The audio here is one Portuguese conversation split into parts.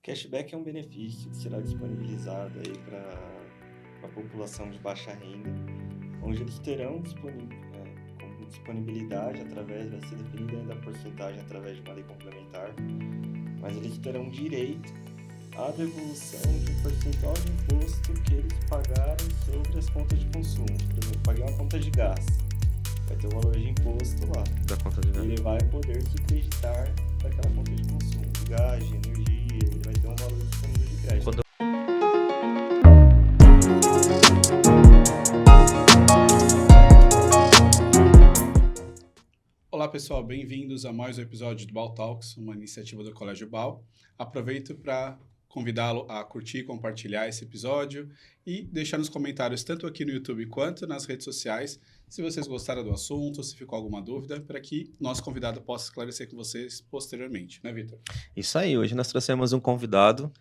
Cashback é um benefício que será disponibilizado aí para a população de baixa renda, onde eles terão como disponibilidade através, vai ser definida ainda a porcentagem através de uma lei complementar, mas eles terão direito à devolução de um percentual de imposto que eles pagaram sobre as contas de consumo. Por exemplo, paguei uma conta de gás, vai ter o valor de imposto lá. Da conta de gás. Ele vai poder se creditar daquela conta de consumo, de gás, de energia, ele vai ter um valor disponível de crédito. Quando Olá pessoal, bem-vindos a mais um episódio do BAU Talks, uma iniciativa do Colégio BAU. Aproveito para convidá-lo a curtir e compartilhar esse episódio e deixar nos comentários, tanto aqui no YouTube quanto nas redes sociais, se vocês gostaram do assunto, se ficou alguma dúvida, para que nosso convidado possa esclarecer com vocês posteriormente, né, Vitor? Isso aí, hoje nós trouxemos um convidado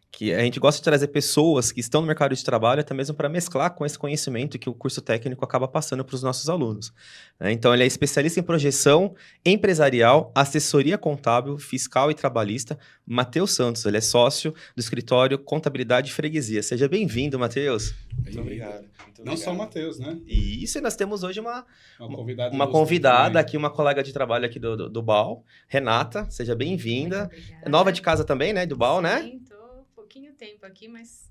que a gente gosta de trazer pessoas que estão no mercado de trabalho até mesmo para mesclar com esse conhecimento que o curso técnico acaba passando para os nossos alunos. Então, ele é especialista em projeção empresarial, assessoria contábil, fiscal e trabalhista. Matheus Santos, ele é sócio do escritório Contabilidade e Freguesia. Seja bem-vindo, Matheus. Muito obrigado. Não só o Matheus, né? E isso, nós temos hoje uma Uma convidada aqui, uma colega de trabalho aqui do BAU, Renata, seja bem-vinda. Nova de casa também, né, do BAU, né? Sim, tô pouquinho tempo aqui, mas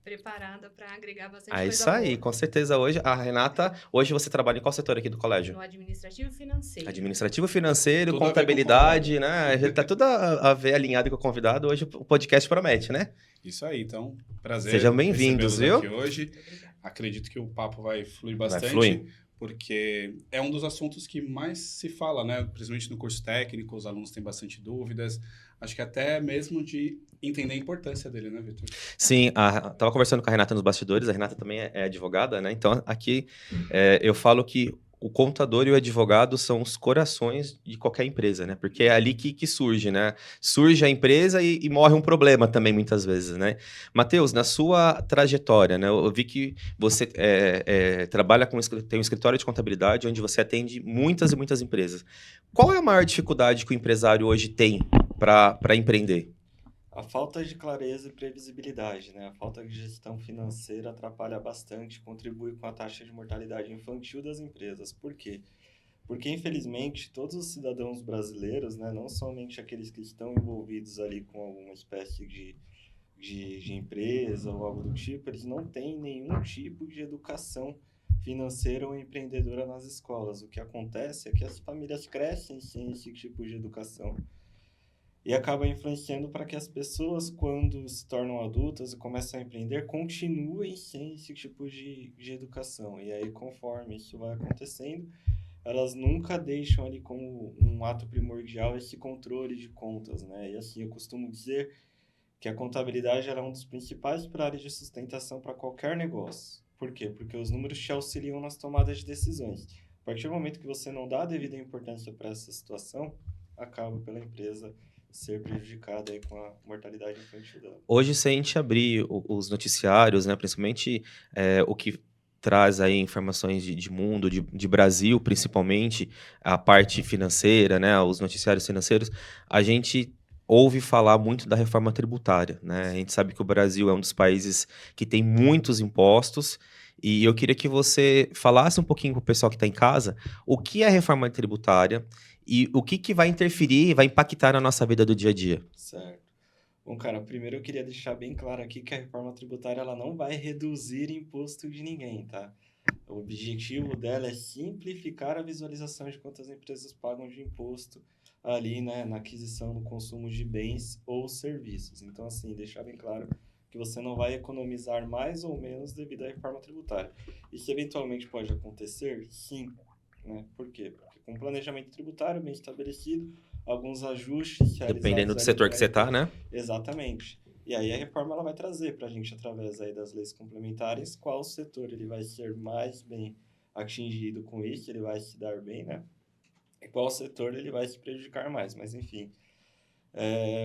preparada para agregar bastante É coisa isso aí, boa. com certeza hoje. A Renata, hoje você trabalha em qual setor aqui do colégio? No administrativo e financeiro. Administrativo, financeiro, Tudo a ver contabilidade, né? A gente tá tudo a ver alinhado com o convidado. Hoje o podcast promete, né? Isso aí, então, prazer. Sejam bem-vindos, recebê-los viu? aqui hoje. Acredito que o papo vai fluir Vai bastante. fluir. Porque é um dos assuntos que mais se fala, né? Principalmente no curso técnico, os alunos têm bastante dúvidas. Acho que até mesmo de entender a importância dele, né, Vitor? Sim, tava conversando com a Renata nos bastidores, a Renata também é advogada, né? Então, aqui eu falo que o contador e o advogado são os corações de qualquer empresa, né? Porque é ali que surge, né? Surge a empresa e morre um problema também, muitas vezes, né? Matheus, na sua trajetória, né? Eu vi que você trabalha tem um escritório de contabilidade onde você atende muitas e muitas empresas. Qual é a maior dificuldade que o empresário hoje tem para empreender? A falta de clareza e previsibilidade, né? A falta de gestão financeira atrapalha bastante, contribui com a taxa de mortalidade infantil das empresas. Por quê? Porque, infelizmente, todos os cidadãos brasileiros, né, não somente aqueles que estão envolvidos ali com alguma espécie de empresa ou algo do tipo, eles não têm nenhum tipo de educação financeira ou empreendedora nas escolas. O que acontece é que as famílias crescem sem esse tipo de educação e acaba influenciando para que as pessoas, quando se tornam adultas e começam a empreender, continuem sem esse tipo de educação. E aí, conforme isso vai acontecendo, elas nunca deixam ali como um ato primordial esse controle de contas, né? E assim, eu costumo dizer que a contabilidade era um dos principais pilares de sustentação para qualquer negócio. Por quê? Porque os números te auxiliam nas tomadas de decisões. A partir do momento que você não dá a devida importância para essa situação, acaba pela empresa ser prejudicada aí com a mortalidade infantil dela. Hoje, se a gente abrir os noticiários, né, principalmente o que traz aí informações de mundo, de Brasil, principalmente, a parte financeira, né, os noticiários financeiros, a gente ouve falar muito da reforma tributária, né? A gente sabe que o Brasil é um dos países que tem muitos impostos, e eu queria que você falasse um pouquinho para o pessoal que está em casa o que é a reforma tributária e o que vai interferir, vai impactar na nossa vida do dia a dia. Certo. Bom, cara, primeiro eu queria deixar bem claro aqui que a reforma tributária ela não vai reduzir imposto de ninguém, tá? O objetivo dela é simplificar a visualização de quantas empresas pagam de imposto ali, né, na aquisição, no consumo de bens ou serviços. Então, assim, deixar bem claro que você não vai economizar mais ou menos devido à reforma tributária. Isso eventualmente pode acontecer? Sim. Né? Por quê? Porque com planejamento tributário bem estabelecido, alguns ajustes Dependendo do realizados setor ali que você está, né? Exatamente. E aí a reforma ela vai trazer para a gente, através aí das leis complementares, qual setor ele vai ser mais bem atingido com isso, ele vai se dar bem, né? E qual setor ele vai se prejudicar mais. Mas, enfim,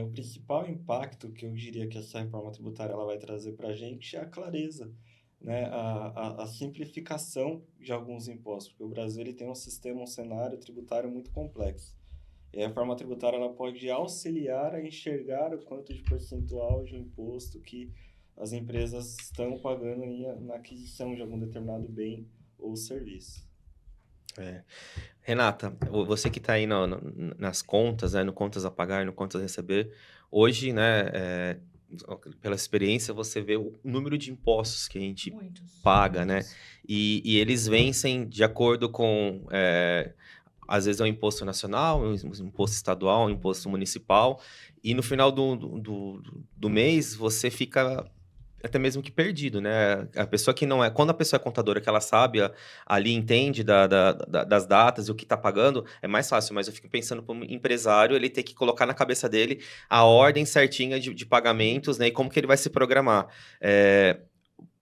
o principal impacto que eu diria que essa reforma tributária ela vai trazer para a gente é a clareza, né? A simplificação de alguns impostos, porque o Brasil ele tem um sistema, um cenário tributário muito complexo. E a reforma tributária ela pode auxiliar a enxergar o quanto de percentual de imposto que as empresas estão pagando na aquisição de algum determinado bem ou serviço. Renata, você que está aí nas contas, né, no contas a pagar, no contas a receber, hoje, né, pela experiência, você vê o número de impostos que a gente Muitos. paga, né? muitos. E eles vencem de acordo com, às vezes é um imposto nacional, um imposto estadual, um imposto municipal, e no final do mês você fica até mesmo que perdido, né? A pessoa que não é... Quando a pessoa é contadora, que ela sabe, ali entende das datas e o que está pagando, é mais fácil, mas eu fico pensando para um empresário, ele ter que colocar na cabeça dele a ordem certinha de pagamentos, né? E como que ele vai se programar.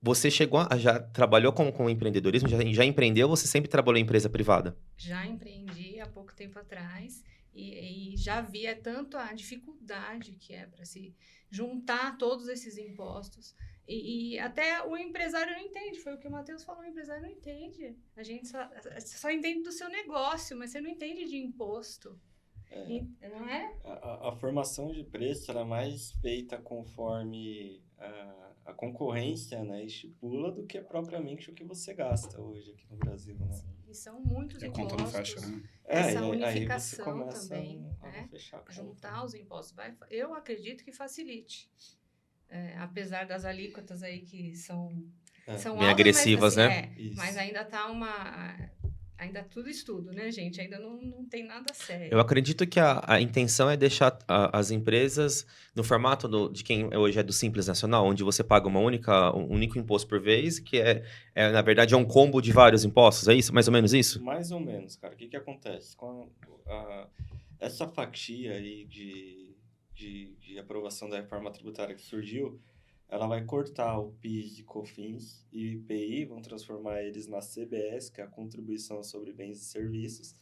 Você já trabalhou com empreendedorismo? Já empreendeu ou você sempre trabalhou em empresa privada? Já empreendi há pouco tempo atrás e já via tanto a dificuldade que é para se juntar todos esses impostos. E até o empresário não entende, foi o que o Matheus falou, o empresário não entende. A gente só entende do seu negócio, mas você não entende de imposto. Não é? A formação de preço ela é mais feita conforme a concorrência, né, estipula do que propriamente o que você gasta hoje aqui no Brasil, né? Sim, e são muitos A impostos. conta não fecha, né? Essa Aí você unificação começa também, a né? não fechar a conta. Juntar os impostos, eu acredito que facilite. Apesar das alíquotas aí que são Bem altas, agressivas, mas, né? Isso. mas ainda tá ainda tudo estudo, né, gente? Ainda não tem nada sério. Eu acredito que a intenção é deixar as empresas no formato de quem hoje é do Simples Nacional, onde você paga um único imposto por vez, que na verdade, é um combo de vários impostos. É isso? Mais ou menos isso? Mais ou menos, cara. O que acontece? Com essa fatia aí de aprovação da reforma tributária que surgiu, ela vai cortar o PIS e COFINS e o IPI, vão transformar eles na CBS, que é a Contribuição sobre Bens e Serviços,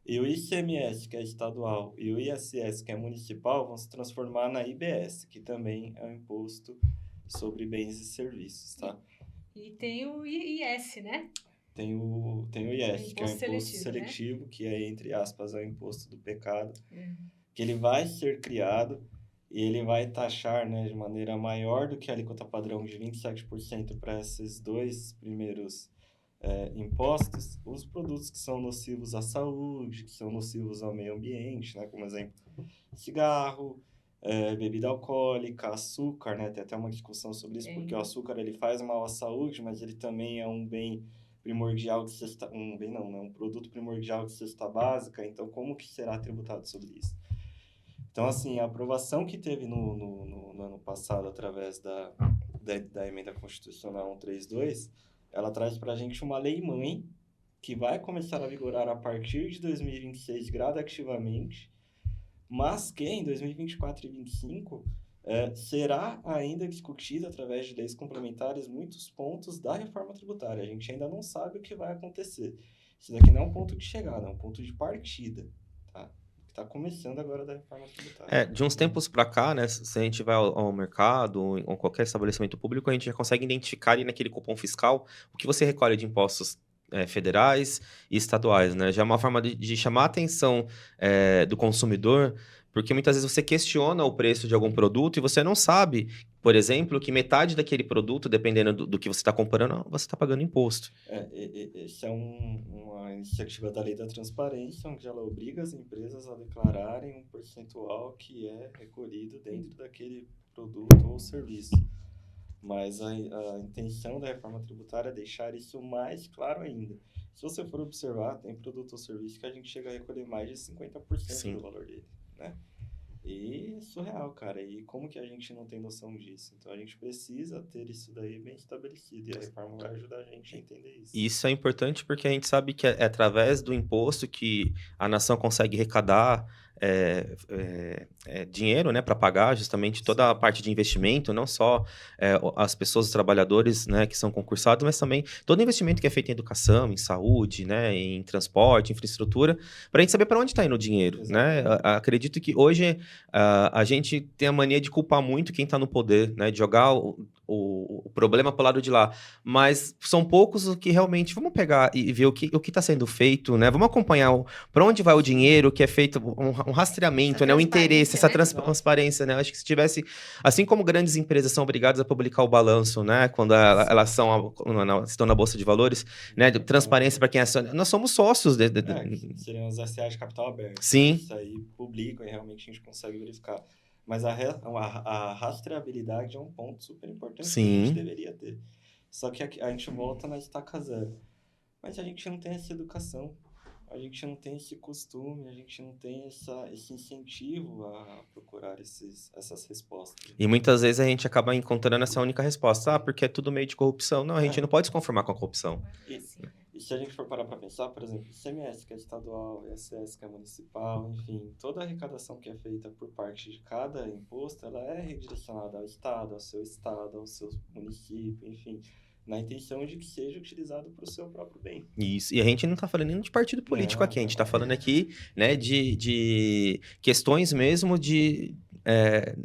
e o ICMS, que é estadual, e o ISS, que é municipal, vão se transformar na IBS, que também é o Imposto sobre Bens e Serviços, tá? E tem o IS, né? Tem o IS, que é o Imposto imposto seletivo, que é, entre aspas, é o imposto do pecado, que ele vai ser criado e ele vai taxar, né, de maneira maior do que a alíquota padrão de 27% para esses dois primeiros impostos, os produtos que são nocivos à saúde, que são nocivos ao meio ambiente, né, como exemplo, cigarro, bebida alcoólica, açúcar, né, tem até uma discussão sobre isso, porque o açúcar ele faz mal à saúde, mas ele também é um bem primordial de um produto primordial de cesta básica, então como que será tributado sobre isso? Então, assim, a aprovação que teve no ano passado através da emenda constitucional 132, ela traz para a gente uma lei-mãe que vai começar a vigorar a partir de 2026 gradativamente, mas que em 2024 e 2025 será ainda discutido através de leis complementares muitos pontos da reforma tributária. A gente ainda não sabe o que vai acontecer. Isso daqui não é um ponto de chegada, é um ponto de partida, tá? Está começando agora da reforma tributária. De uns tempos para cá, né, se a gente vai ao mercado ou qualquer estabelecimento público, a gente já consegue identificar ali naquele cupom fiscal o que você recolhe de impostos federais e estaduais, né? Já é uma forma de chamar a atenção do consumidor, porque muitas vezes você questiona o preço de algum produto e você não sabe, por exemplo, que metade daquele produto, dependendo do que você está comprando, você está pagando imposto. Essa é uma iniciativa da Lei da Transparência, onde ela obriga as empresas a declararem um percentual que é recolhido dentro daquele produto ou serviço. Mas a intenção da reforma tributária é deixar isso mais claro ainda. Se você for observar, tem produto ou serviço que a gente chega a recolher mais de 50% do valor dele, né? E é surreal, cara. E como que a gente não tem noção disso? Então a gente precisa ter isso daí bem estabelecido. E a reforma vai ajudar a gente a entender isso. Isso é importante porque a gente sabe que é através do imposto que a nação consegue arrecadar dinheiro, né, para pagar justamente toda a parte de investimento, não só as pessoas, os trabalhadores, né, que são concursados, mas também todo investimento que é feito em educação, em saúde, né, em transporte, infraestrutura, para a gente saber para onde está indo o dinheiro, né? Acredito que hoje a gente tem a mania de culpar muito quem está no poder, né, de jogar o problema pro lado de lá. Mas são poucos os que realmente... Vamos pegar e ver o que está sendo feito, né? Vamos acompanhar para onde vai o dinheiro, que é feito um rastreamento, Essa né? O interesse, essa transparência, transparência, né? Acho que se tivesse... Assim como grandes empresas são obrigadas a publicar o balanço, né? Quando elas estão na Bolsa de Valores, né? De transparência para quem aciona. Nós somos sócios. Que seriam os SA de capital aberto. Sim. Isso aí publicam e realmente a gente consegue verificar. Mas a rastreabilidade é um ponto super importante que a Sim. gente deveria ter. Só que a gente volta na estaca zero. Mas a gente não tem essa educação, a gente não tem esse costume, a gente não tem esse incentivo a procurar essas respostas. E muitas vezes a gente acaba encontrando essa única resposta. Ah, porque é tudo meio de corrupção. Não, a gente não pode se conformar com a corrupção. E se a gente for parar para pensar, por exemplo, ICMS, que é estadual, ISS, que é municipal, enfim, toda a arrecadação que é feita por parte de cada imposto, ela é redirecionada ao estado, ao seu município, enfim, na intenção de que seja utilizado para o seu próprio bem. Isso, e a gente não está falando nem de partido político aqui, a gente está falando aqui, né, de questões mesmo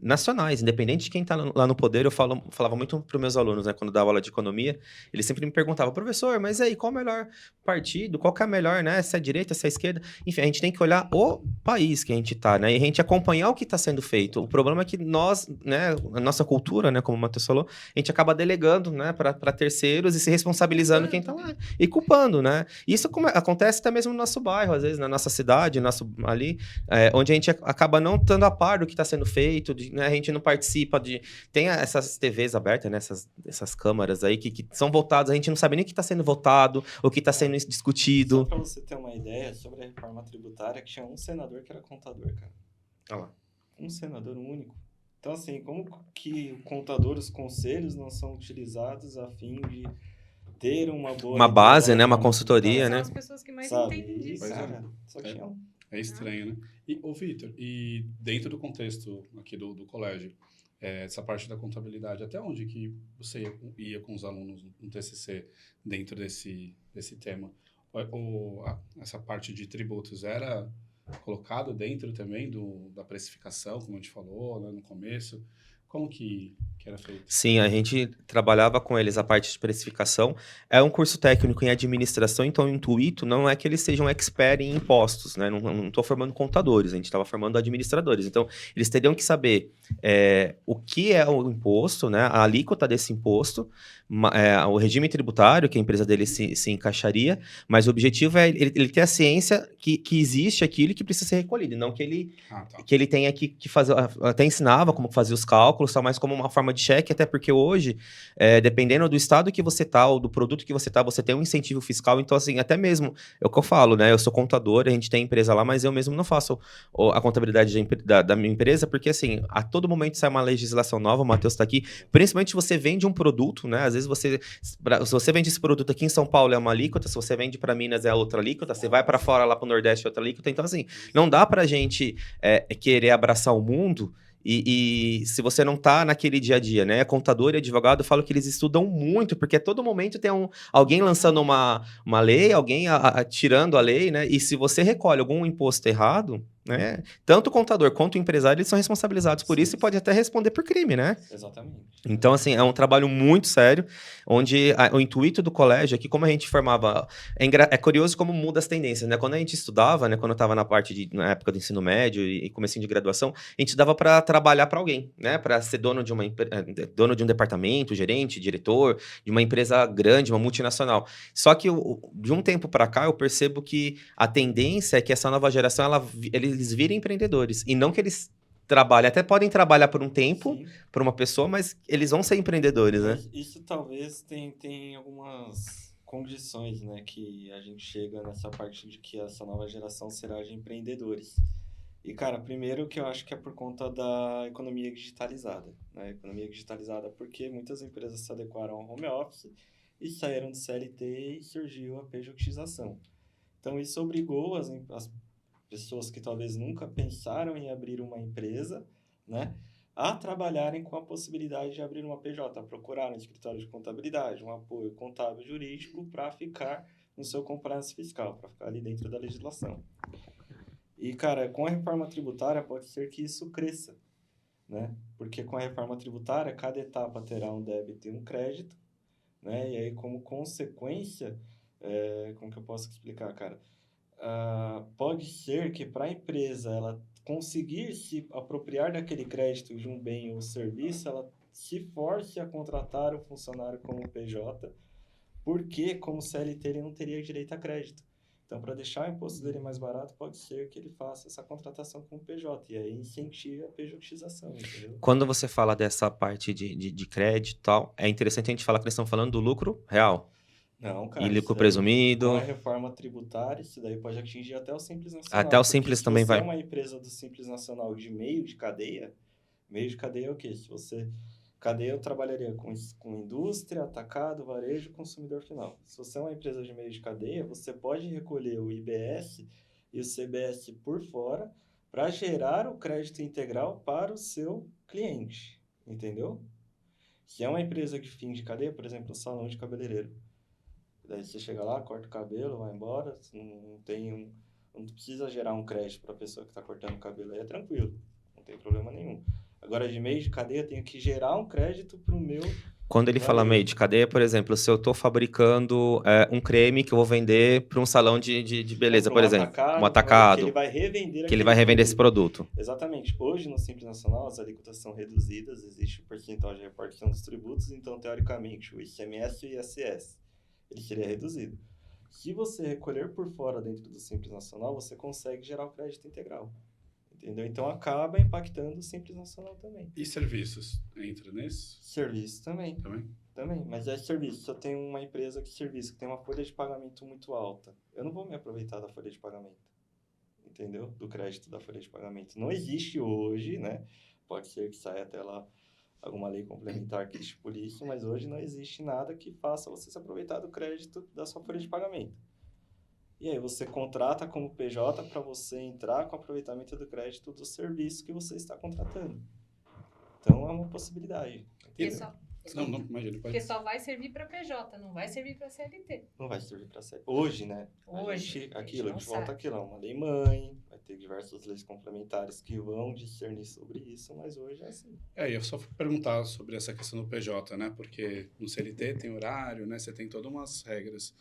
nacionais, independente de quem está lá no poder. Eu falava muito para os meus alunos, né, quando dava aula de economia, eles sempre me perguntavam, professor, mas aí, qual é o melhor partido? Qual que é a melhor, né, se é a direita, se é a esquerda? Enfim, a gente tem que olhar o país que a gente está, né, e a gente acompanhar o que está sendo feito. O problema é que nós, né, a nossa cultura, né, como o Matheus falou, a gente acaba delegando, né, para terceiros e se responsabilizando quem está lá e culpando, né? Isso acontece até mesmo no nosso bairro, às vezes, na nossa cidade, ali, onde a gente acaba não estando a par do que está sendo feito, né? A gente não participa tem essas TVs abertas, né? Essas câmaras aí que são votadas, a gente não sabe nem o que está sendo votado, o que está sendo discutido. Só para você ter uma ideia sobre a reforma tributária, que tinha um senador que era contador, cara. Olha lá. Um senador único. Então, assim, como que o contador, os conselhos não são utilizados a fim de ter uma base, né? Uma consultoria, São né? as pessoas que mais Sabe? entendem disso. Cara, só tinha um. É estranho, né? E, Vitor, e dentro do contexto aqui do colégio, essa parte da contabilidade, até onde que você ia com os alunos no TCC dentro desse tema? Essa parte de tributos era colocado dentro também da precificação, como a gente falou, né, no começo? Como que era feito? Sim, a gente trabalhava com eles a parte de precificação. É um curso técnico em administração, então o intuito não é que eles sejam expert em impostos, né? Não estou formando contadores, a gente estava formando administradores. Então, eles teriam que saber o que é o imposto, né? A alíquota desse imposto, o regime tributário que a empresa dele se encaixaria, mas o objetivo é ele ter a ciência que existe aquilo e que precisa ser recolhido, não que ele tenha que fazer, até ensinava como fazer os cálculos, só mais como uma forma de cheque, até porque hoje, dependendo do estado que você tá, ou do produto que você tá, você tem um incentivo fiscal, então assim, até mesmo, é o que eu falo, né, eu sou contador, a gente tem empresa lá, mas eu mesmo não faço a contabilidade da minha empresa, porque assim, a todo momento sai uma legislação nova, o Matheus tá aqui, principalmente se você vende um produto, né, às vezes se você vende esse produto aqui em São Paulo é uma alíquota, se você vende para Minas é outra alíquota, você vai para fora lá para o Nordeste é outra alíquota, então assim, não dá pra gente querer abraçar o mundo e se você não tá naquele dia a dia, né? Contador e advogado, eu falo que eles estudam muito, porque a todo momento tem alguém lançando uma lei, alguém tirando a lei, né? E se você recolhe algum imposto errado, né? Tanto o contador quanto o empresário, eles são responsabilizados por isso e pode até responder por crime, né? Exatamente. Então, assim, é um trabalho muito sério, onde o intuito do colégio aqui, como a gente formava... É curioso como muda as tendências, né? Quando a gente estudava, né? Quando eu estava na época do ensino médio e comecinho de graduação, a gente dava para trabalhar para alguém, né? Para ser dono de um departamento, gerente, diretor, de uma empresa grande, uma multinacional. Só que de um tempo para cá, eu percebo que a tendência é que essa nova geração, eles virem empreendedores, e não que eles trabalhem, até podem trabalhar por um tempo, por uma pessoa, mas eles vão ser empreendedores, né? Isso talvez tem algumas condições, né, que a gente chega nessa parte de que essa nova geração será de empreendedores. E, cara, primeiro que eu acho que é por conta da economia digitalizada, né? Economia digitalizada porque muitas empresas se adequaram ao home office e saíram do CLT e surgiu a pejotização. Então, isso obrigou as pessoas que talvez nunca pensaram em abrir uma empresa, né, a trabalharem com a possibilidade de abrir uma PJ, a procurar um escritório de contabilidade, um apoio contábil jurídico para ficar no seu compliance fiscal, para ficar ali dentro da legislação. E, cara, com a reforma tributária pode ser que isso cresça, né? Porque com a reforma tributária, cada etapa terá um débito e um crédito, né? E aí, como consequência, como que eu posso explicar, cara? Pode ser que para a empresa ela conseguir se apropriar daquele crédito de um bem ou serviço, ela se force a contratar o funcionário como PJ, porque como CLT ele não teria direito a crédito. Então, para deixar o imposto dele mais barato, pode ser que ele faça essa contratação com o PJ, e aí incentive a pejotização, entendeu? Quando você fala dessa parte de crédito e tal, é interessante a gente falar que eles estão falando do lucro real Não, e cara, isso lucro daí, com a presumido. reforma tributária, isso daí pode atingir até o Simples Até Nacional, o porque Simples se também você é vai. uma empresa do Simples Nacional de meio de cadeia é o quê? Se você... Cadeia eu trabalharia com indústria, atacado, varejo, consumidor final. Se você é uma empresa de meio de cadeia, você pode recolher o IBS e o CBS por fora para gerar o crédito integral para o seu cliente, entendeu? Se é uma empresa de fim de cadeia, por exemplo, o salão de cabeleireiro, daí você chega lá, corta o cabelo, vai embora, não precisa gerar um crédito para a pessoa que está cortando o cabelo, aí é tranquilo, não tem problema nenhum. Agora, de meio de cadeia, eu tenho que gerar um crédito para o meu Quando ele fala meio varejo. de cadeia, por exemplo, se eu estou fabricando um creme que eu vou vender para um salão de beleza, Para um por exemplo, um atacado, que ele atacado, vai revender que ele aquele vai revender esse produto. produto. Exatamente. Hoje, no Simples Nacional, as alíquotas são reduzidas, existe o percentual de repartição dos tributos, então, teoricamente, o ICMS e o ISS, ele seria reduzido. Se você recolher por fora dentro do Simples Nacional, você consegue gerar o crédito integral. Entendeu? Então, acaba impactando o Simples Nacional também. E serviços? Entra nesse Serviço também. também? Também, mas é serviço. Se eu tenho uma empresa de serviço que tem uma folha de pagamento muito alta, eu não vou me aproveitar da folha de pagamento. Entendeu? Do crédito da folha de pagamento. Não existe hoje, né? Pode ser que saia até lá alguma lei complementar que estipule isso, mas hoje não existe nada que faça você se aproveitar do crédito da sua folha de pagamento. E aí você contrata como PJ para você entrar com aproveitamento do crédito do serviço que você está contratando. Então é uma possibilidade. Porque Entendeu? Não, imagina. Porque só vai servir para PJ, não vai servir para CLT. Não vai servir para ser. Hoje, né? Hoje, a gente A não gente volta sabe. àquilo, é uma lei mãe, vai ter diversas leis complementares que vão discernir sobre isso, mas hoje é assim. Eu só fui perguntar sobre essa questão do PJ, né? Porque no CLT tem horário, né? Você tem todas umas regras.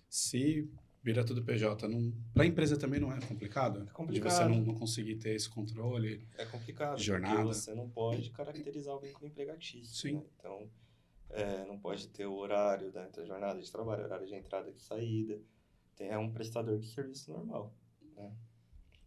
Se vira tudo PJ, para a empresa também não é complicado? É complicado. De você não conseguir ter esse controle. É complicado, de jornada. porque você não pode caracterizar o vínculo empregatício. Sim. Né? Então, não pode ter o horário da jornada de trabalho, horário de entrada e de saída. É um prestador de serviço normal. Né?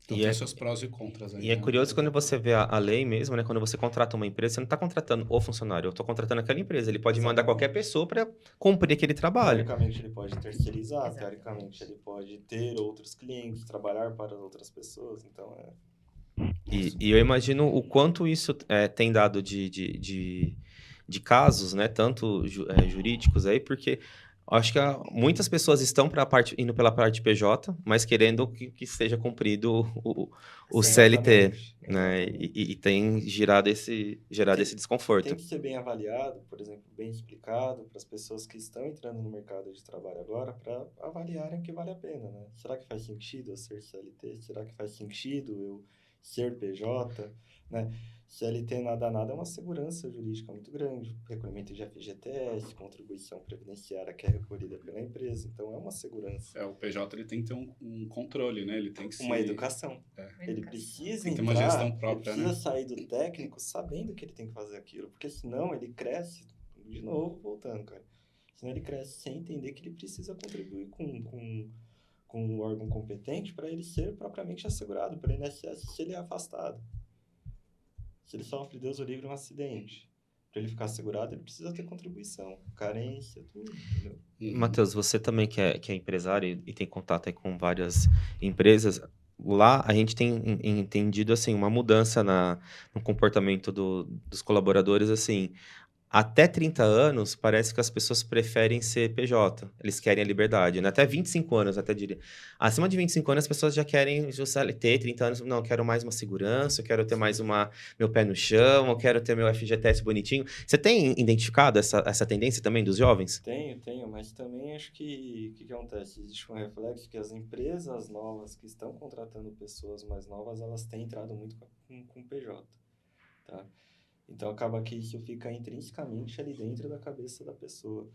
Então E tem é- seus prós e contras aí. E é né? curioso quando você vê a lei mesmo, né? Quando você contrata uma empresa, você não está contratando o funcionário, eu estou contratando aquela empresa. Ele pode mandar qualquer Exatamente. pessoa para cumprir aquele trabalho. Teoricamente, ele pode terceirizar, Exatamente. teoricamente, ele pode ter outros clientes, trabalhar para outras pessoas. Então, E eu imagino o quanto isso tem dado de casos, né? Tanto jurídicos aí, porque acho que muitas pessoas estão indo pela parte PJ, mas querendo que seja cumprido o CLT, Exatamente, né? exatamente. E tem gerado esse desconforto. Tem que ser bem avaliado, por exemplo, bem explicado para as pessoas que estão entrando no mercado de trabalho agora, para avaliarem o que vale a pena, né? Será que faz sentido eu ser CLT? Será que faz sentido eu ser PJ? Né? CLT nada é uma segurança jurídica muito grande. Recolhimento de FGTS, contribuição previdenciária que é recolhida pela empresa. Então, é uma segurança. O PJ ele tem que ter um controle, né? Ele tem que Uma educação. Ele Educação. precisa Tem que ter uma entrar, gestão ele própria, precisa né? sair do técnico sabendo que ele tem que fazer aquilo, porque senão ele cresce, de novo, voltando, cara. Senão ele cresce sem entender que ele precisa contribuir com o órgão competente para ele ser propriamente assegurado pelo INSS se ele é afastado. Se ele sofre, Deus o livre, um acidente. Para ele ficar assegurado, ele precisa ter contribuição, carência, tudo, entendeu? Matheus, você também que é empresário e tem contato aí com várias empresas, lá a gente tem entendido assim uma mudança no comportamento dos colaboradores, assim, até 30 anos parece que as pessoas preferem ser PJ, eles querem a liberdade, né? Até 25 anos, até diria. Acima de 25 anos as pessoas já querem CLT, 30 anos, não, eu quero mais uma segurança, eu quero ter mais meu pé no chão, eu quero ter meu FGTS bonitinho. Você tem identificado essa tendência também dos jovens? Tenho, mas também acho que o que acontece? Existe um reflexo que as empresas novas que estão contratando pessoas mais novas, elas têm entrado muito com PJ. tá? Então acaba que isso fica intrinsecamente ali dentro da cabeça da pessoa.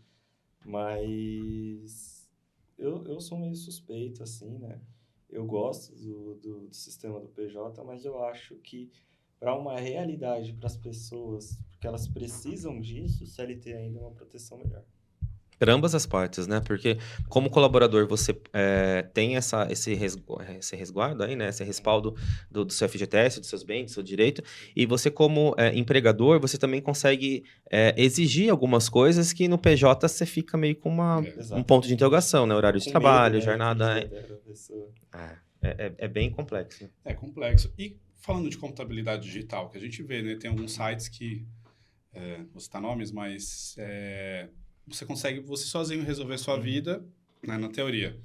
Mas eu sou meio suspeito, assim, né? Eu gosto do sistema do PJ, mas eu acho que para uma realidade para as pessoas, porque elas precisam disso, o CLT ainda é uma proteção melhor. Para ambas as partes, né? Porque como colaborador você tem esse resguardo aí, né? Esse respaldo do seu FGTS, dos seus bens, do seu direito. E você como empregador, você também consegue exigir algumas coisas que no PJ você fica meio com um ponto de interrogação, né? Horário de Com trabalho, medo, né, jornada. da pessoa. É bem complexo. Né? É complexo. E falando de contabilidade digital, que a gente vê, né? Tem alguns sites que, vou citar nomes, mas você consegue, você sozinho resolver a sua vida, né, na teoria.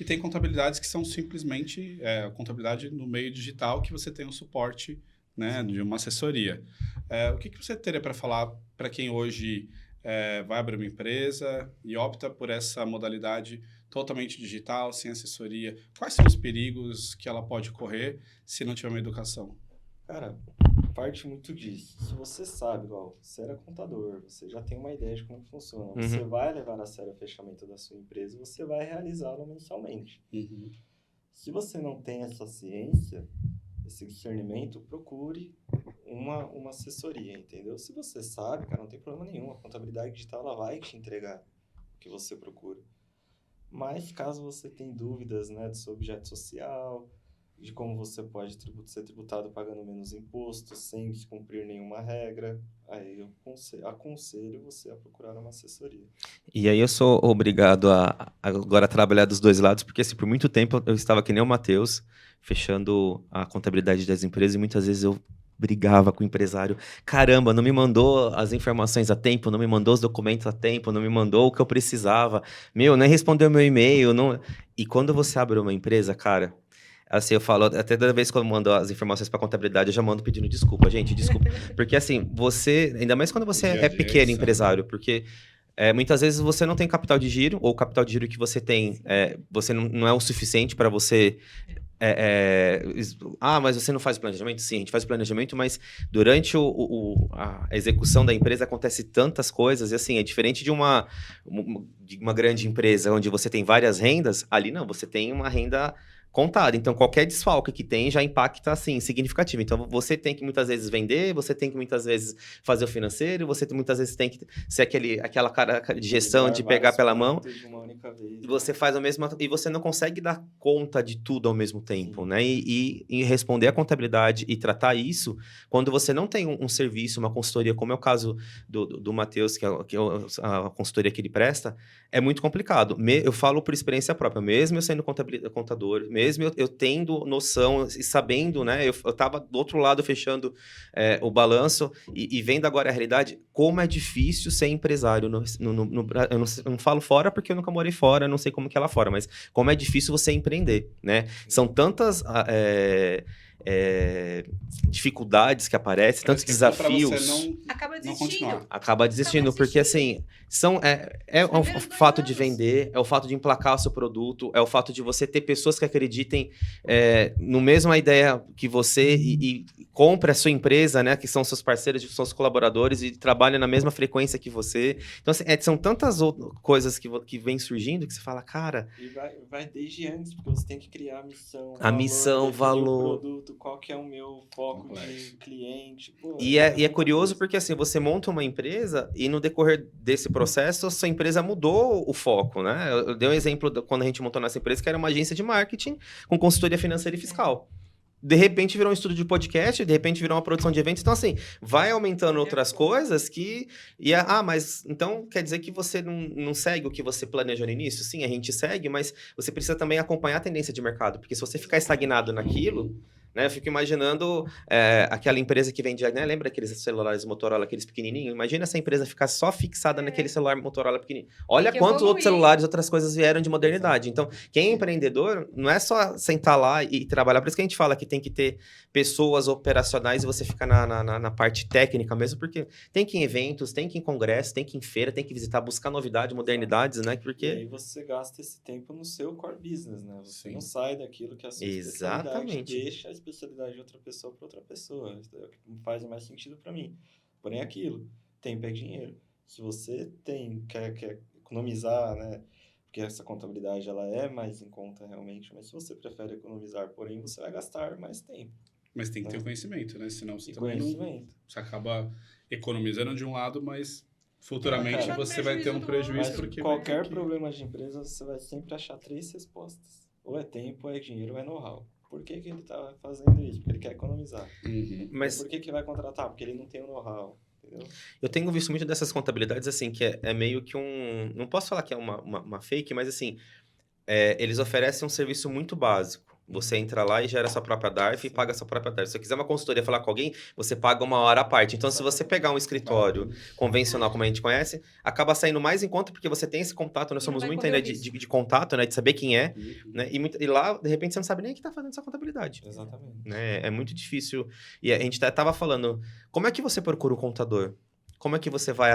E tem contabilidades que são simplesmente contabilidade no meio digital, que você tem um suporte, né, de uma assessoria. O que você teria para falar para quem hoje vai abrir uma empresa e opta por essa modalidade totalmente digital, sem assessoria? Quais são os perigos que ela pode correr se não tiver uma educação? Cara, parte muito disso. Se você sabe, igual, você era contador, você já tem uma ideia de como funciona, você vai levar a sério o fechamento da sua empresa, você vai realizá-lo mensalmente. Se você não tem essa ciência, esse discernimento, procure uma assessoria, entendeu? Se você sabe, cara, não tem problema nenhum, a contabilidade digital ela vai te entregar o que você procura. Mas caso você tenha dúvidas, né, do seu objeto social, de como você pode ser tributado pagando menos imposto, sem descumprir nenhuma regra, aí eu aconselho você a procurar uma assessoria. E aí eu sou obrigado a agora trabalhar dos dois lados, porque assim, por muito tempo eu estava que nem o Matheus, fechando a contabilidade das empresas, e muitas vezes eu brigava com o empresário. Caramba, não me mandou as informações a tempo, não me mandou os documentos a tempo, não me mandou o que eu precisava. Nem respondeu meu e-mail. Não... E quando você abre uma empresa, cara... Assim, eu falo, até toda vez que eu mando as informações para contabilidade, eu já mando pedindo desculpa, gente, desculpa. Porque assim, ainda mais quando você é pequeno empresário, porque muitas vezes você não tem capital de giro, ou o capital de giro que você tem, você não é o suficiente para você... mas você não faz o planejamento? Sim, a gente faz o planejamento, mas durante a execução da empresa acontece tantas coisas, e assim, é diferente de uma grande empresa onde você tem várias rendas, ali não, você tem uma renda contada. Então, qualquer desfalque que tem já impacta, assim, significativo. Então, você tem que muitas vezes vender, você tem que muitas vezes fazer o financeiro, você muitas vezes tem que ser aquela cara de gestão de pegar pela mão. De uma única vez, e você faz a mesma... E você não consegue dar conta de tudo ao mesmo tempo, né? E responder a contabilidade e tratar isso, quando você não tem um serviço, uma consultoria, como é o caso do Matheus, que é a consultoria que ele presta, é muito complicado. Eu falo por experiência própria, mesmo eu sendo contador, mesmo eu tendo noção e sabendo, né? Eu estava do outro lado fechando o balanço e vendo agora a realidade, como é difícil ser empresário. Eu não falo fora porque eu nunca morei fora, não sei como que é lá fora, mas como é difícil você empreender, né? São tantas... dificuldades que aparecem, tantos desafios. Acaba desistindo, porque assim, o fato de vender, é o fato de emplacar o seu produto, é o fato de você ter pessoas que acreditem no mesma ideia que você e compre a sua empresa, né, que são seus parceiros, são seus colaboradores e trabalham na mesma frequência que você. Então, assim, são tantas outras coisas que vêm surgindo que você fala, cara... E vai desde antes, porque você tem que criar a missão, valor, produto, qual que é o meu foco de cliente. Pô, e é curioso porque assim, você monta uma empresa e no decorrer desse processo, a sua empresa mudou o foco, né? Eu dei um exemplo quando a gente montou nossa empresa, que era uma agência de marketing com consultoria financeira e fiscal. De repente virou um estúdio de podcast, de repente virou uma produção de eventos. Então, assim, vai aumentando outras coisas que... mas então quer dizer que você não segue o que você planejou no início? Sim, a gente segue, mas você precisa também acompanhar a tendência de mercado. Porque se você ficar estagnado naquilo... Né, eu fico imaginando aquela empresa que vende, né, lembra aqueles celulares Motorola, aqueles pequenininhos? Imagina essa empresa ficar só fixada naquele celular Motorola pequenininho. Olha quantos outros celulares, outras coisas vieram de modernidade. Então, quem é empreendedor, não é só sentar lá e trabalhar. Por isso que a gente fala que tem que ter pessoas operacionais e você fica na parte técnica mesmo, porque tem que ir em eventos, tem que ir em congresso, tem que ir em feira, tem que visitar, buscar novidade, modernidades, né? Porque... E aí você gasta esse tempo no seu core business, né? Você não sai daquilo que a sua especialidade deixa especialidade de outra pessoa para outra pessoa. Isso é o que faz mais sentido para mim. Porém, é aquilo, tempo é dinheiro. Se você quer economizar, né? Porque essa contabilidade ela é mais em conta realmente, mas se você prefere economizar, porém você vai gastar mais tempo. Mas tem que ter Né? o conhecimento, né? Senão você E também não... conhecimento. Você acaba economizando de um lado, mas É, futuramente cara, você vai ter um prejuízo do prejuízo Mas outro. porque qualquer vai ter que... problema de empresa, você vai sempre achar 3 respostas. Ou é tempo, ou é dinheiro, ou é know-how. Por que ele está fazendo isso? Porque ele quer economizar. Uhum. Mas Por que vai contratar? Porque ele não tem o know-how. Entendeu? eu tenho visto muito dessas contabilidades, assim, que é meio que um... Não posso falar que é uma fake, mas, assim, eles oferecem um serviço muito básico. Você entra lá e gera sua própria DARF e Sim. paga sua própria DARF. Se você quiser uma consultoria falar com alguém, você paga uma hora à parte. Então, se você pegar um escritório convencional, como a gente conhece, acaba saindo mais em conta porque você tem esse contato. Nós E não somos vai muito correr ainda o risco. de contato, né? De saber quem é. Uhum. Né? E lá, de repente, você não sabe nem quem está fazendo essa contabilidade. Exatamente. Né? É muito difícil. E a gente tava falando, como é que você procura o contador? Como é que você vai...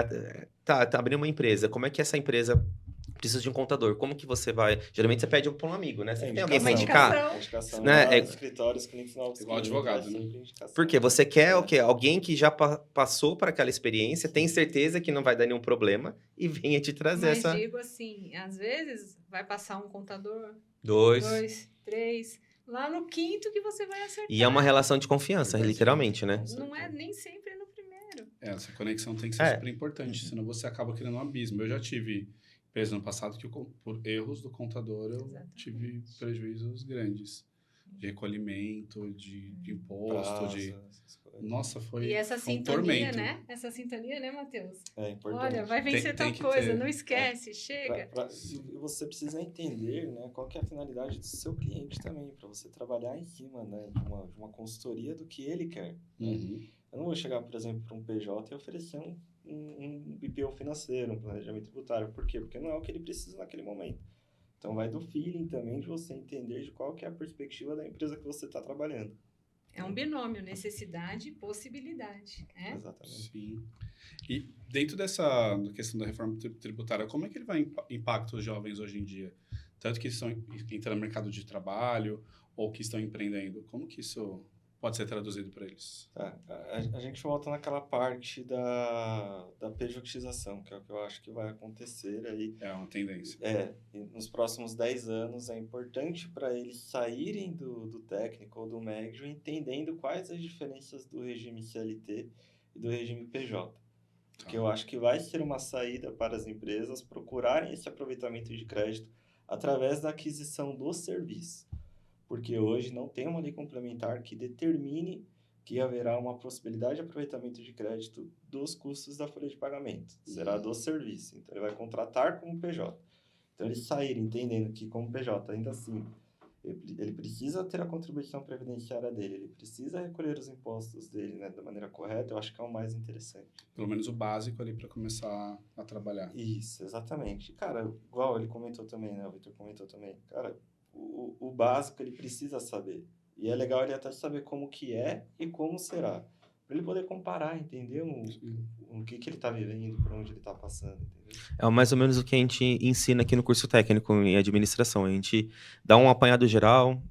Tá abrindo uma empresa. Como é que essa empresa precisa de um contador? Como que você vai... Geralmente você pede para um amigo, né? Você tem alguém para indicação. indicar? Indicação. Né? Né? É- Escritórios, clientes novos. Igual clientes, advogado, é né? sempre indicação. Porque você quer o É. quê? Alguém que já passou por aquela experiência, tem certeza que não vai dar nenhum problema e venha te trazer Mas essa... digo assim, às vezes vai passar um contador, 2. 2, 3, lá no quinto que você vai acertar. E é uma relação de confiança, literalmente, né? Não é nem sempre no primeiro. Essa conexão tem que ser super importante, senão você acaba criando um abismo. Eu já tive empresa no passado que, por erros do contador, eu Exatamente. tive prejuízos grandes. De recolhimento, de imposto, Prazo, de... essas coisas. Nossa, foi E essa um sintonia, tormento. né? Essa sintonia, né, Matheus? É importante. Olha, vai vencer Tem tal que coisa, ter. não esquece, chega. E você precisa entender, né, qual que é a finalidade do seu cliente também, para você trabalhar em cima, né, de uma consultoria do que ele quer. Uhum. Eu não vou chegar, por exemplo, para um PJ e oferecer um BPO financeiro, um planejamento tributário. Por quê? Porque não é o que ele precisa naquele momento. Então, vai do feeling também de você entender de qual que é a perspectiva da empresa que você está trabalhando. É um binômio, necessidade e possibilidade, né? Exatamente. Sim. E dentro dessa questão da reforma tributária, como é que ele vai impactar os jovens hoje em dia? Tanto que estão entrando no mercado de trabalho ou que estão empreendendo. Como que isso pode ser traduzido para eles? Tá. A gente volta naquela parte da pejotização, que é o que eu acho que vai acontecer aí. É uma tendência. E nos próximos 10 anos é importante para eles saírem do técnico ou do médio entendendo quais as diferenças do regime CLT e do regime PJ. Porque eu acho que vai ser uma saída para as empresas procurarem esse aproveitamento de crédito através da aquisição do serviço. Porque hoje não tem uma lei complementar que determine que haverá uma possibilidade de aproveitamento de crédito dos custos da folha de pagamento. Será do serviço. Então, ele vai contratar como PJ. Então, eles saírem entendendo que, como PJ, ainda assim, ele precisa ter a contribuição previdenciária dele, ele precisa recolher os impostos dele, né, da maneira correta, eu acho que é o mais interessante. Pelo menos o básico ali para começar a trabalhar. Isso, exatamente. Cara, igual ele comentou também, né, o Vitor comentou também, cara, o básico ele precisa saber. E é legal ele até saber como que é e como será. Para ele poder comparar, entender o que ele está vivendo, por onde ele está passando, entendeu? É mais ou menos o que a gente ensina aqui no curso técnico em administração. A gente dá um apanhado geral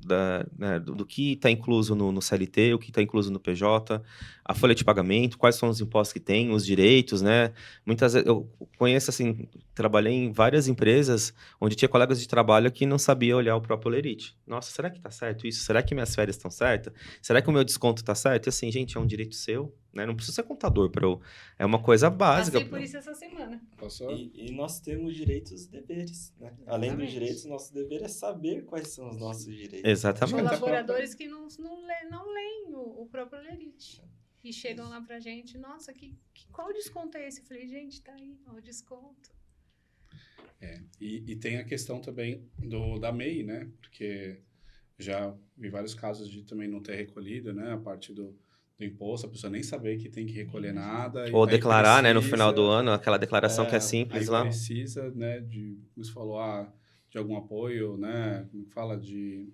né, do que está incluso no CLT, o que está incluso no PJ, a folha de pagamento, quais são os impostos que tem, os direitos, né? Muitas vezes, eu conheço, assim, trabalhei em várias empresas onde tinha colegas de trabalho que não sabia olhar o próprio Olerite. Nossa, será que está certo isso? Será que minhas férias estão certas? Será que o meu desconto está certo? E assim, gente, é um direito seu, né? Não precisa ser contador para eu... É uma coisa básica. Passei por isso essa semana. Passou? E nós temos direitos e deveres, né? Além dos Exatamente. direitos, nosso dever é saber quais são os nossos direitos. Exatamente. Colaboradores que não leem o próprio Lerite. E chegam lá pra gente, nossa, qual desconto é esse? Eu falei, gente, tá aí, ó, o desconto. E tem a questão também da MEI, né? Porque já vi vários casos de também não ter recolhido, né? A parte do imposto, a pessoa nem saber que tem que recolher nada. Ou aí declarar, né, no precisa- final do ano, aquela declaração que é Aí simples lá. precisa, né, como você falou, de algum apoio, né? Como que fala? De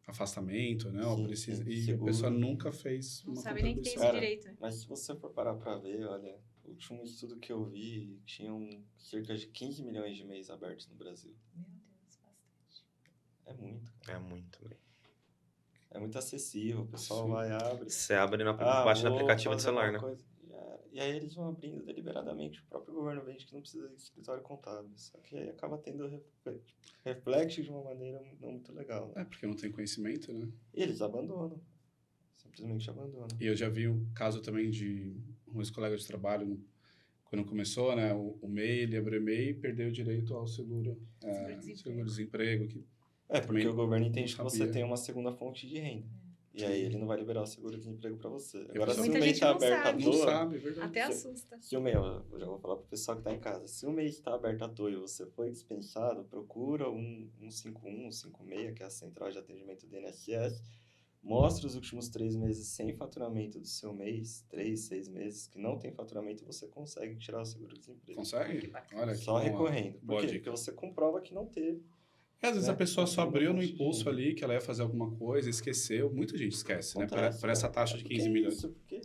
afastamento, né? Ou Sim, precisa, sim, e seguro. a pessoa nunca fez Não uma sabe nem que tem esse contribuição. Cara, direito, né? Mas se você for parar para ver, olha, o último estudo que eu vi, tinham cerca de 15 milhões de MEIs abertos no Brasil. Meu Deus, bastante. É muito, cara. É muito. É muito acessível, o pessoal vai, abre. Você abre baixa no Vou aplicativo do fazer celular, alguma né? coisa. E aí eles vão abrindo deliberadamente. O próprio governo vende que não precisa de escritório contábil. Só que aí acaba tendo reflexo de uma maneira não muito legal, né? É, porque não tem conhecimento, né? E eles abandonam. Simplesmente abandonam. E eu já vi um caso também de um ex-colega de trabalho, quando começou, né, o MEI, ele abriu o MEI e perdeu o direito ao seguro-desemprego. Porque também o governo não entende que você sabia. tem uma segunda fonte de renda. E aí ele não vai liberar o seguro-desemprego para você. Agora, pessoa- se o Muita MEI gente está não aberto à sabe. Não toa... sabe, é verdade. Até assusta. Se o MEI, eu já vou falar para o pessoal que está em casa, se o MEI está aberto à toa e você foi dispensado, procura um 151, 156, que é a central de atendimento do INSS, mostra os últimos 3 meses sem faturamento do seu mês, 3, 6 meses, que não tem faturamento, você consegue tirar o seguro-desemprego. Consegue? Que bacana. Olha que Só bom, recorrendo. Por boa quê? dica. Porque você comprova que não teve. Às vezes né? a pessoa só Segunda abriu no fonte de impulso renda. ali que ela ia fazer alguma coisa, esqueceu. Muita gente esquece, né? Acontece, Por essa cara. taxa de Porque 15 é milhões. isso, porque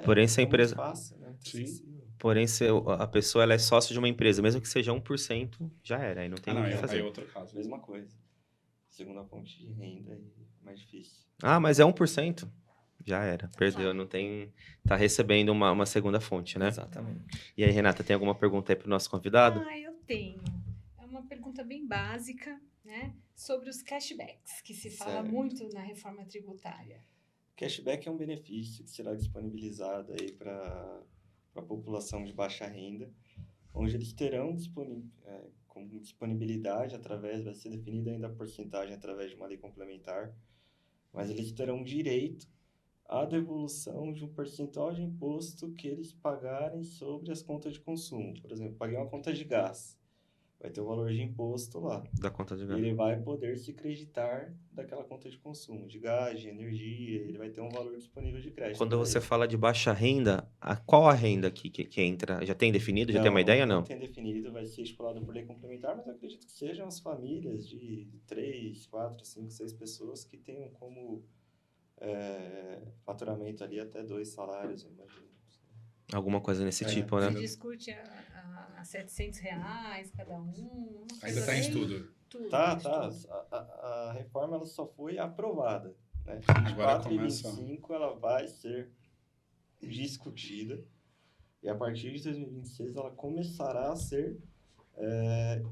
Porém, se a muito empresa- fácil, né? Muito Sim. acessível. Porém, se a pessoa ela é sócio de uma empresa, mesmo que seja 1%, já era. Aí não tem Ah, não, o que aí é fazer. outro caso. Mesma coisa. Segunda fonte de renda é mais difícil. Ah, mas é 1%? Já era. Perdeu, não tem... Tá recebendo uma segunda fonte, né? Exatamente. E aí, Renata, tem alguma pergunta aí pro nosso convidado? Eu tenho. É uma pergunta bem básica, né? Sobre os cashbacks, que se fala Certo. muito na reforma tributária. Cashback é um benefício que será disponibilizado aí para a população de baixa renda, onde eles terão como disponibilidade vai ser definida ainda a porcentagem através de uma lei complementar, mas eles terão direito à devolução de um percentual de imposto que eles pagarem sobre as contas de consumo. Por exemplo, paguei uma conta de gás, vai ter o valor de imposto lá. Da conta de E gás. ele vai poder se creditar daquela conta de consumo, de gás, de energia, ele vai ter um valor disponível de crédito. Quando pra você ele. fala de baixa renda, qual a renda que entra? Já tem definido? Já tem uma ideia, não? Não tem definido, vai ser estipulado por lei complementar, mas eu acredito que sejam as famílias de 3, 4, 5, 6 pessoas que tenham como faturamento ali até 2 salários, eu imagino. Alguma coisa nesse É, tipo, né? Se discute a R$700 cada um. uma Ainda coisa está em bem- estudo. Tudo, Tá. estudo. A reforma ela só foi aprovada, né? De Agora 4 e começa. 25 ela vai ser discutida e a partir de 2026 ela começará a ser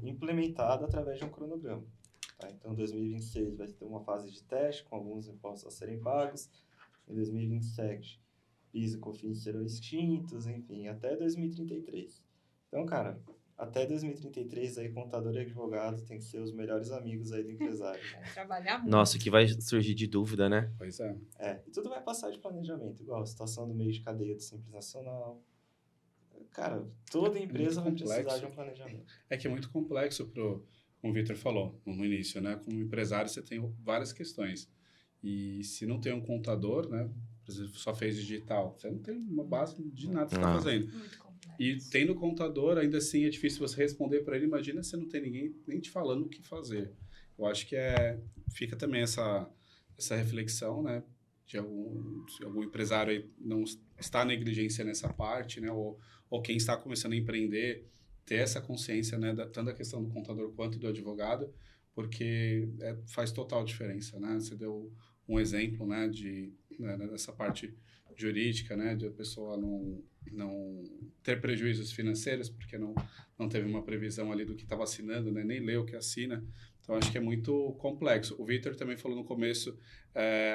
implementada através de um cronograma. Tá? Então, em 2026 vai ter uma fase de teste com alguns impostos a serem pagos. Em 2027, PIS e COFINS serão extintos, enfim, até 2033. Então, cara, até 2033 aí contador e advogado tem que ser os melhores amigos aí do empresário. Vai trabalhar muito. Nossa, o que vai surgir de dúvida, né? Pois é. E tudo vai passar de planejamento, igual a situação do meio de cadeia do Simples Nacional. Cara, toda empresa vai muito precisar complexo. de um planejamento. É que é muito complexo como o Vitor falou no início, né? Como empresário, você tem várias questões. E se não tem um contador, né? Por exemplo, só fez digital, você não tem uma base de nada que você está Não. fazendo. Muito complexo. E tendo contador, ainda assim é difícil você responder para ele. Imagina se não tem ninguém nem te falando o que fazer. Eu acho que fica também essa reflexão, né? Se algum empresário aí não está negligência nessa parte, né? Ou quem está começando a empreender, ter essa consciência, né? Tanto da questão do contador quanto do advogado, porque faz total diferença, né? Você deu um exemplo, né? Dessa parte jurídica, né? De a pessoa não ter prejuízos financeiros, porque não teve uma previsão ali do que estava assinando, né? Nem leu o que assina. Então, acho que é muito complexo. O Vitor também falou no começo,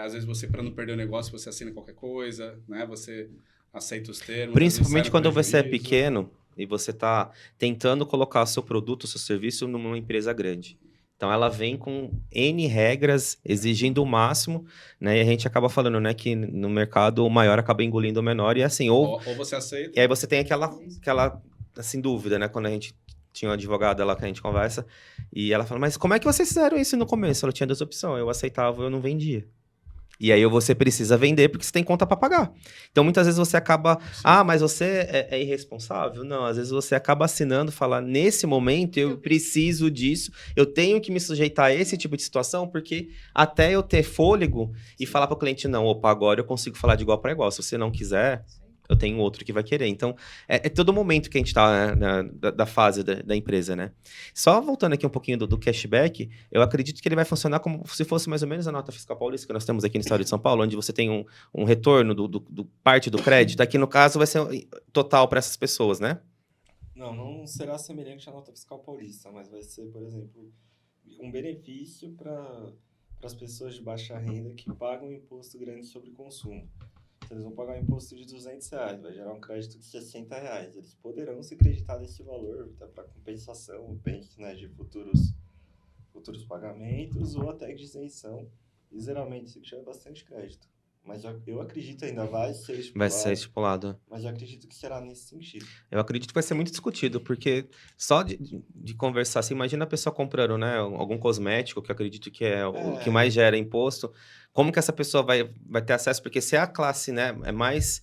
às vezes você, para não perder o negócio, você assina qualquer coisa, né? Você aceita os termos. Principalmente quando você é prejuízo. pequeno e você está tentando colocar o seu produto, o seu serviço numa empresa grande. Então, ela vem com N regras, exigindo o máximo, né? E a gente acaba falando, né, que no mercado o maior acaba engolindo o menor. E assim, Ou você aceita. E aí você tem aquela assim, dúvida, né? Quando a gente tinha uma advogada lá que a gente conversa, e ela fala, mas como é que vocês fizeram isso no começo? Ela tinha 2 opções, eu aceitava ou eu não vendia. E aí você precisa vender porque você tem conta para pagar. Então, muitas vezes você acaba... Sim. mas você é irresponsável? Não, às vezes você acaba assinando, fala, nesse momento eu preciso disso, eu tenho que me sujeitar a esse tipo de situação, porque até eu ter fôlego e falar para o cliente, não, opa, agora eu consigo falar de igual para igual. Se você não quiser, eu tenho outro que vai querer. Então, é todo momento que a gente está, né, da fase da empresa, né? Só voltando aqui um pouquinho do cashback, eu acredito que ele vai funcionar como se fosse mais ou menos a nota fiscal paulista que nós temos aqui no estado de São Paulo, onde você tem um retorno do parte do crédito. Aqui, no caso, vai ser total para essas pessoas, né? Não será semelhante à nota fiscal paulista, mas vai ser, por exemplo, um benefício para as pessoas de baixa renda que pagam imposto grande sobre consumo. Então, eles vão pagar um imposto de R$200, vai gerar um crédito de R$60. Eles poderão se creditar desse valor para compensação, né, de futuros pagamentos ou até de isenção. E geralmente isso chama bastante crédito. Mas eu acredito ainda vai ser estipulado. Vai ser estipulado. Mas eu acredito que será nesse sentido. Eu acredito que vai ser muito discutido, porque só de conversar assim, imagina a pessoa comprando, né, algum cosmético, que eu acredito que é o que mais gera imposto. Como que essa pessoa vai ter acesso? Porque se a classe, né, é mais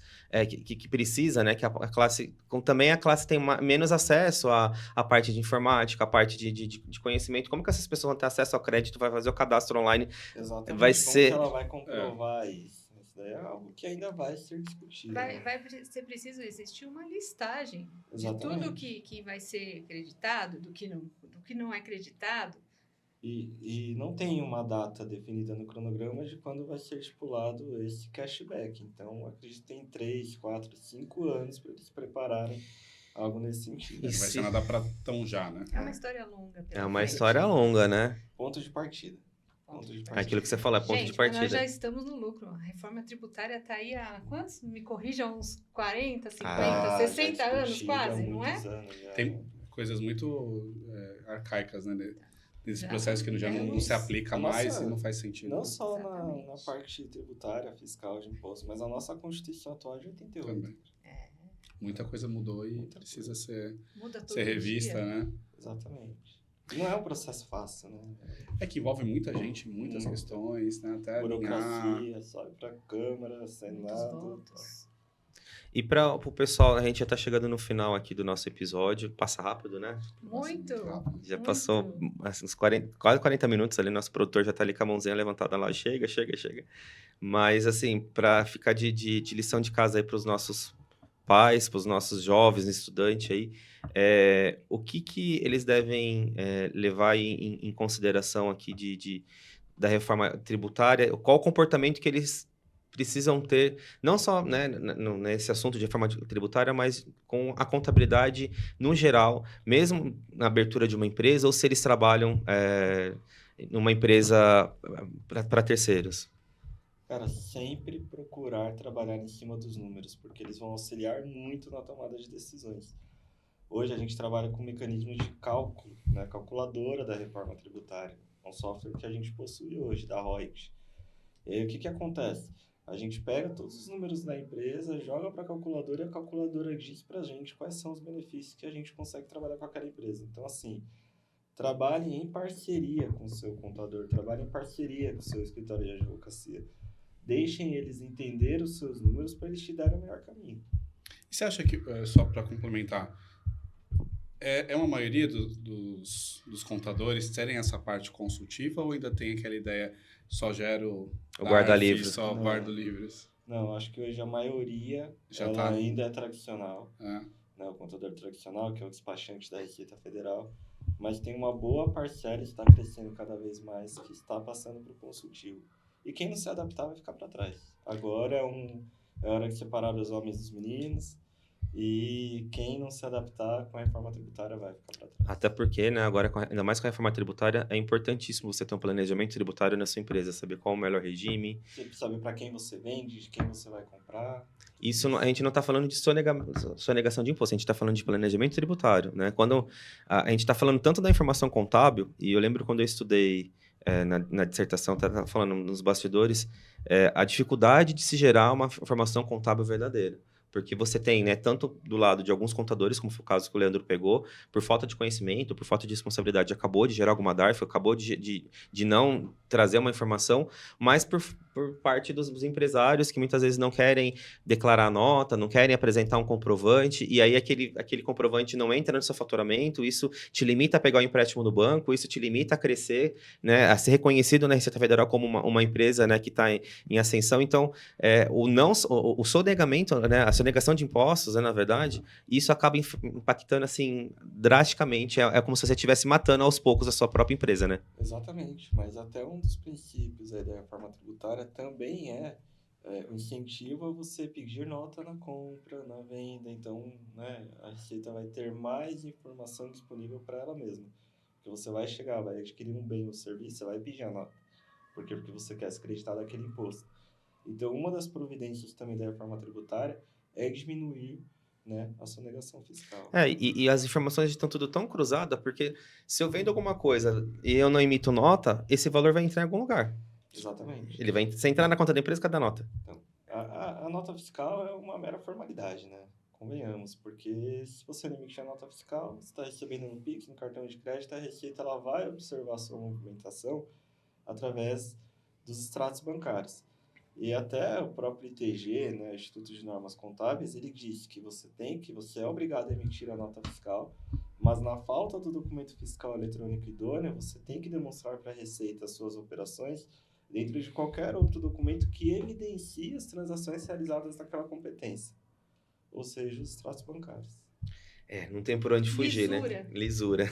que precisa, né, que a classe, também a classe tem menos acesso à parte de informática, à parte de conhecimento. Como que essas pessoas vão ter acesso ao crédito? Vai fazer o cadastro online? Exatamente. Vai Como ser... que ela vai comprovar isso? Isso daí é algo que ainda vai ser discutido. Vai ser preciso existir uma listagem Exatamente. de tudo que vai ser acreditado, do que não é acreditado. E não tem uma data definida no cronograma de quando vai ser estipulado esse cashback. Então, acredito que tem 3, 4, 5 anos para eles prepararem algo nesse sentido. Não vai ser nada para tão já, né? É uma história longa. É uma história longa, né? Ponto de partida. Aquilo que você falou, é ponto de partida. Nós já estamos no lucro. A reforma tributária está aí há quantos? Me corrijam, uns 40, 50, 60 anos quase, não é? Tem coisas muito arcaicas, né? Nesse processo que já não se aplica mais e não faz sentido. Não só na parte tributária, fiscal, de imposto, mas a nossa Constituição atual de 88. Também. Muita coisa mudou e precisa ser revista, né? Exatamente. Não é um processo fácil, né? É que envolve muita gente, muitas questões, né? Até burocracia, sobe para Câmara, Senado. E para o pessoal, a gente já está chegando no final aqui do nosso episódio. Passa rápido, né? Muito. Já passou uns quase 40 minutos ali. Nosso produtor já está ali com a mãozinha levantada lá. Chega. Mas, assim, para ficar de lição de casa aí para os nossos pais, para os nossos jovens estudantes aí, o que eles devem levar em consideração aqui da reforma tributária? Qual o comportamento que eles precisam ter, não só, né, nesse assunto de reforma tributária, mas com a contabilidade no geral, mesmo na abertura de uma empresa, ou se eles trabalham numa empresa para terceiros? Cara, sempre procurar trabalhar em cima dos números, porque eles vão auxiliar muito na tomada de decisões. Hoje a gente trabalha com mecanismos de cálculo, né, calculadora da reforma tributária, um software que a gente possui hoje, da ROIC. E aí o que acontece? A gente pega todos os números da empresa, joga para a calculadora e a calculadora diz para a gente quais são os benefícios que a gente consegue trabalhar com aquela empresa. Então, assim, trabalhe em parceria com o seu contador, trabalhe em parceria com o seu escritório de advocacia. Deixem eles entender os seus números para eles te darem o melhor caminho. E você acha que, só para complementar, é uma maioria dos contadores terem essa parte consultiva ou ainda tem aquela ideia só gero o guarda-livros? Só guardo livros? Não, acho que hoje a maioria ainda é tradicional. Né? O contador tradicional, que é o despachante da Receita Federal, mas tem uma boa parcela, está crescendo cada vez mais, que está passando para o consultivo. E quem não se adaptar vai ficar para trás. Agora é hora de separar os homens dos meninos. E quem não se adaptar com a reforma tributária vai ficar para trás. Até porque, né, agora, ainda mais com a reforma tributária, é importantíssimo você ter um planejamento tributário na sua empresa, saber qual é o melhor regime. Você precisa saber para quem você vende, de quem você vai comprar. Isso, a gente não está falando de sonegação de imposto, a gente está falando de planejamento tributário, né? Quando a gente está falando tanto da informação contábil, e eu lembro quando eu estudei na dissertação, estava falando nos bastidores, a dificuldade de se gerar uma informação contábil verdadeira. Porque você tem, né, tanto do lado de alguns contadores, como foi o caso que o Leandro pegou, por falta de conhecimento, por falta de responsabilidade, acabou de gerar alguma DARF, acabou de não trazer uma informação, mas por parte dos empresários que muitas vezes não querem declarar nota, não querem apresentar um comprovante, e aí aquele comprovante não entra no seu faturamento, isso te limita a pegar o empréstimo no banco, isso te limita a crescer, né, a ser reconhecido na Receita Federal como uma empresa, né, que está em ascensão. Então, o sonegamento, né, a sonegação de impostos, né, na verdade, isso acaba impactando assim drasticamente. É como se você estivesse matando aos poucos a sua própria empresa, né? Exatamente, mas até um dos princípios aí da reforma tributária também o incentivo a você pedir nota na compra, na venda. Então, né, a Receita vai ter mais informação disponível para ela mesma. Porque você vai chegar, vai adquirir um bem ou serviço, você vai pedir a nota. Por quê? Porque você quer se acreditar daquele imposto. Então, uma das providências também da reforma tributária é diminuir, né, a sonegação fiscal. E as informações estão tudo tão cruzadas, porque se eu vendo alguma coisa e eu não emito nota, esse valor vai entrar em algum lugar. Exatamente. Você entrar na conta da empresa, cadê a nota? Então, a nota fiscal é uma mera formalidade, né? Convenhamos, porque se você não emitir a nota fiscal, você está recebendo no Pix, no cartão de crédito, a Receita ela vai observar a sua movimentação através dos extratos bancários. E até o próprio ITG, né, Instituto de Normas Contábeis, ele diz que você é obrigado a emitir a nota fiscal, mas na falta do documento fiscal eletrônico idôneo, você tem que demonstrar para a Receita as suas operações dentro de qualquer outro documento que evidencie as transações realizadas naquela competência, ou seja, os extratos bancários. Não tem por onde fugir, Lisura. né? Lisura.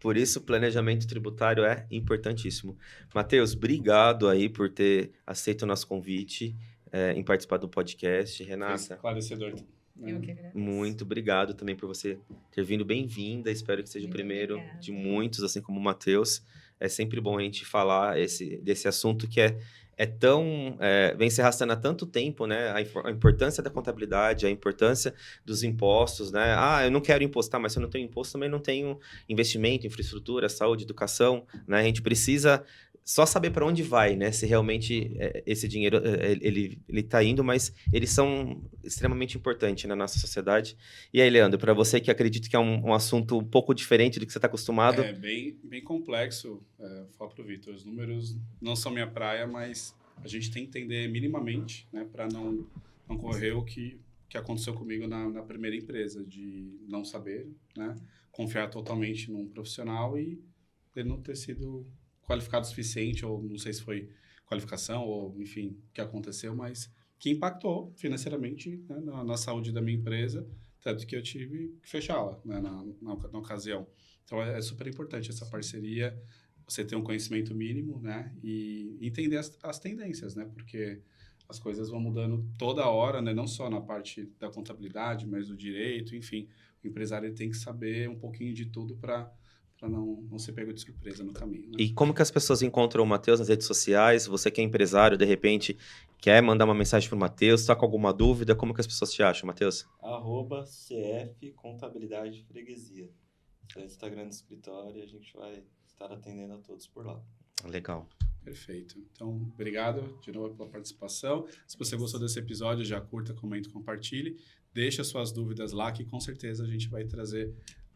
Por isso, o planejamento tributário é importantíssimo. Matheus, obrigado aí por ter aceito o nosso convite em participar do podcast. Renata, Esclarecedor. Eu que agradeço. muito obrigado também por você ter vindo. Bem-vinda. Espero que seja o Muito primeiro obrigada. de muitos, assim como o Matheus. É sempre bom a gente falar desse assunto que vem se arrastando há tanto tempo, né? A importância da contabilidade, a importância dos impostos, né? Eu não quero impostar, mas se eu não tenho imposto, também não tenho investimento, infraestrutura, saúde, educação, né? A gente precisa só saber para onde vai, né? Se realmente esse dinheiro ele está indo, mas eles são extremamente importantes na nossa sociedade. E aí, Leandro, para você que acredita que é um assunto um pouco diferente do que você está acostumado. É bem complexo. Falo para o Vitor, os números não são minha praia, mas a gente tem que entender minimamente, né, para não correr o que aconteceu comigo na primeira empresa, de não saber, né, confiar totalmente num profissional e ele não ter sido qualificado o suficiente, ou não sei se foi qualificação, ou enfim, o que aconteceu, mas que impactou financeiramente, né, na saúde da minha empresa, tanto que eu tive que fechá-la, né, na ocasião. Então, é super importante essa parceria, você ter um conhecimento mínimo, né, e entender as tendências, né, porque as coisas vão mudando toda hora, né, não só na parte da contabilidade, mas do direito, enfim, o empresário ele tem que saber um pouquinho de tudo para não ser pego de surpresa no caminho. Né? E como que as pessoas encontram o Matheus nas redes sociais? Você que é empresário, de repente, quer mandar uma mensagem para o Matheus, está com alguma dúvida? Como que as pessoas te acham, Matheus? @CF Contabilidade Freguesia. Esse é o Instagram do escritório e a gente vai estar atendendo a todos por lá. Legal. Perfeito. Então, obrigado de novo pela participação. Se você gostou desse episódio, já curta, comente, compartilhe. Deixa suas dúvidas lá, que com certeza a gente vai trazer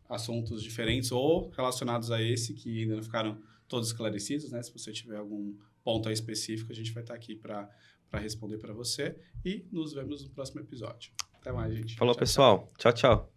assuntos diferentes ou relacionados a esse que ainda não ficaram todos esclarecidos, né? Se você tiver algum ponto aí específico, a gente vai estar aqui para responder para você e nos vemos no próximo episódio. Até mais, gente. Falou, Tchau, pessoal. Tchau, tchau.